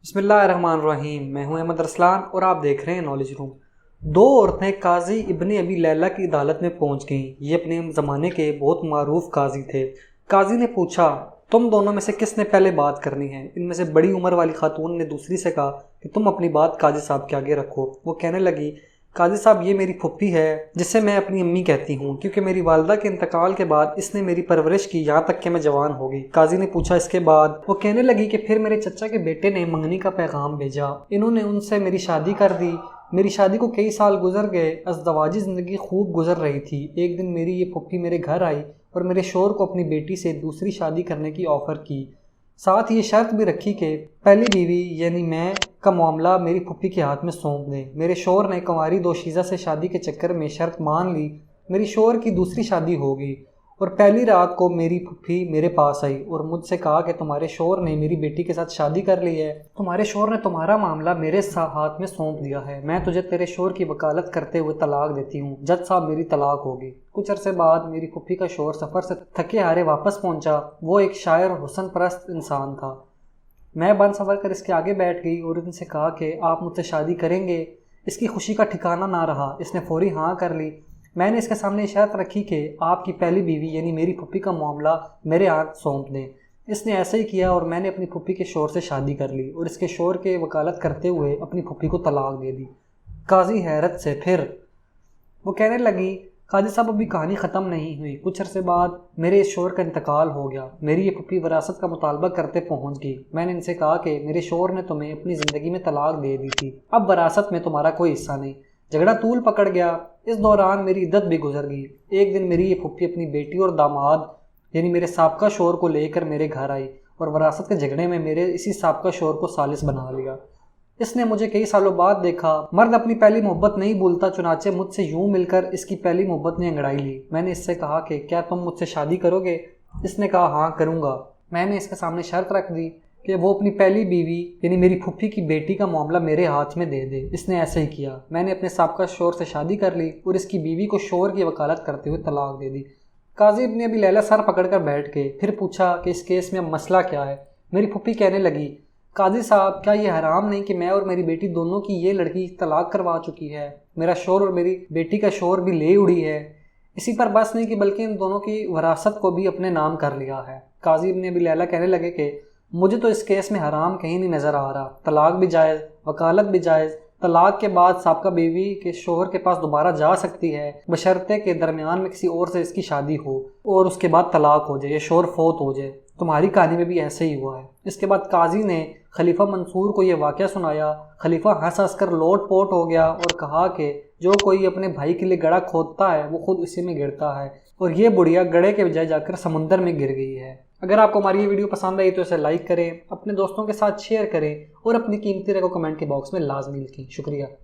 بسم اللہ الرحمن الرحیم۔ میں ہوں احمد ارسلان اور آپ دیکھ رہے ہیں نالج روم۔ دو عورتیں قاضی ابن ابی لیلہ کی عدالت میں پہنچ گئیں۔ یہ اپنے زمانے کے بہت معروف قاضی تھے۔ قاضی نے پوچھا، تم دونوں میں سے کس نے پہلے بات کرنی ہے؟ ان میں سے بڑی عمر والی خاتون نے دوسری سے کہا کہ تم اپنی بات قاضی صاحب کے آگے رکھو۔ وہ کہنے لگی، قاضی صاحب یہ میری پھپھی ہے جسے میں اپنی امی کہتی ہوں، کیونکہ میری والدہ کے انتقال کے بعد اس نے میری پرورش کی یہاں تک کہ میں جوان ہو گئی۔ قاضی نے پوچھا اس کے بعد؟ وہ کہنے لگی کہ پھر میرے چچا کے بیٹے نے منگنی کا پیغام بھیجا، انہوں نے ان سے میری شادی کر دی۔ میری شادی کو کئی سال گزر گئے، ازدواجی زندگی خوب گزر رہی تھی۔ ایک دن میری یہ پھپھی میرے گھر آئی اور میرے شوہر کو اپنی بیٹی سے دوسری شادی کرنے کی آفر کی، ساتھ یہ شرط بھی رکھی کہ پہلی بیوی یعنی میں کا معاملہ میری پھپھی کے ہاتھ میں سونپ دیں۔ میرے شوہر نے کنواری دوشیزہ سے شادی کے چکر میں شرط مان لی۔ میری شوہر کی دوسری شادی ہو گئی اور پہلی رات کو میری پھپھی میرے پاس آئی اور مجھ سے کہا کہ تمہارے شوہر نے میری بیٹی کے ساتھ شادی کر لی ہے، تمہارے شوہر نے تمہارا معاملہ میرے ہاتھ میں سونپ دیا ہے، میں تجھے تیرے شوہر کی وکالت کرتے ہوئے طلاق دیتی ہوں، جج صاحب میری طلاق ہوگی۔ کچھ عرصے بعد میری پھپھی کا شوہر سفر سے تھکے ہارے واپس پہنچا۔ وہ ایک شاعر اور حسن پرست انسان تھا۔ میں بن سنور کر اس کے آگے بیٹھ گئی اور ان سے کہا کہ آپ مجھ سے شادی کریں گے؟ اس کی خوشی کا ٹھکانہ نہ رہا، اس نے فوری ہاں کر لی۔ میں نے اس کے سامنے شرط رکھی کہ آپ کی پہلی بیوی یعنی میری پھپھی کا معاملہ میرے ہاتھ سونپ دیں۔ اس نے ایسا ہی کیا اور میں نے اپنی پھپھی کے شوہر سے شادی کر لی اور اس کے شوہر کے وکالت کرتے ہوئے اپنی پھپھی کو طلاق دے دی۔ قاضی حیرت سے پھر وہ کہنے لگی، قاضی صاحب ابھی کہانی ختم نہیں ہوئی۔ کچھ عرصے بعد میرے شوہر کا انتقال ہو گیا۔ میری یہ پھپھی وراثت کا مطالبہ کرتے پہنچ گئی۔ میں نے ان سے کہا کہ میرے شوہر نے تمہیں اپنی زندگی میں طلاق دے دی تھی، اب وراثت میں تمہارا کوئی حصہ نہیں۔ جھگڑا طول پکڑ گیا۔ اس دوران میری عدت بھی گزر گئی۔ ایک دن میری یہ پھپھی اپنی بیٹی اور داماد یعنی میرے سابقہ شوہر کو لے کر میرے گھر آئی اور وراثت کے جھگڑے میں میرے اسی سابقہ شوہر کو ثالث بنا لیا۔ اس نے مجھے کئی سالوں بعد دیکھا۔ مرد اپنی پہلی محبت نہیں بھولتا، چنانچہ مجھ سے یوں مل کر اس کی پہلی محبت نے انگڑائی لی۔ میں نے اس سے کہا کہ کیا تم مجھ سے شادی کرو گے؟ اس نے کہا ہاں کروں گا۔ میں نے اس کے سامنے شرط رکھ دی کہ وہ اپنی پہلی بیوی یعنی میری پھپھی کی بیٹی کا معاملہ میرے ہاتھ میں دے دے۔ اس نے ایسا ہی کیا۔ میں نے اپنے سابقہ شوہر سے شادی کر لی اور اس کی بیوی کو شوہر کی وکالت کرتے ہوئے طلاق دے دی۔ قاضی ابن ابی لیلہ سر پکڑ کر بیٹھ گئے۔ پھر پوچھا کہ اس کیس میں اب مسئلہ کیا ہے؟ میری پھپھی کہنے لگی، قاضی صاحب کیا یہ حرام نہیں کہ میں اور میری بیٹی دونوں کی یہ لڑکی طلاق کروا چکی ہے؟ میرا شوہر اور میری بیٹی کا شوہر بھی لے اڑی ہے۔ اسی پر بس نہیں کہ بلکہ ان دونوں کی وراثت کو بھی اپنے نام کر لیا ہے۔ قاضی ابن ابی لیلہ کہنے لگے کہ مجھے تو اس کیس میں حرام کہیں نہیں نظر آ رہا۔ طلاق بھی جائز، وکالت بھی جائز۔ طلاق کے بعد سابقہ بیوی کے شوہر کے پاس دوبارہ جا سکتی ہے بشرطے کہ درمیان میں کسی اور سے اس کی شادی ہو اور اس کے بعد طلاق ہو جائے یا شوہر فوت ہو جائے۔ تمہاری کہانی میں بھی ایسے ہی ہوا ہے۔ اس کے بعد قاضی نے خلیفہ منصور کو یہ واقعہ سنایا۔ خلیفہ ہنس ہنس کر لوٹ پوٹ ہو گیا اور کہا کہ جو کوئی اپنے بھائی کے لیے گڑھا کھودتا ہے وہ خود اسی میں گرتا ہے، اور یہ بڑھیا گڑھے کے بجائے جا کر سمندر میں گر گئی ہے۔ اگر آپ کو ہماری یہ ویڈیو پسند آئی تو اسے لائک کریں، اپنے دوستوں کے ساتھ شیئر کریں اور اپنی قیمتی رائے کو کمنٹ کے باکس میں لازمی لکھیں۔ شکریہ۔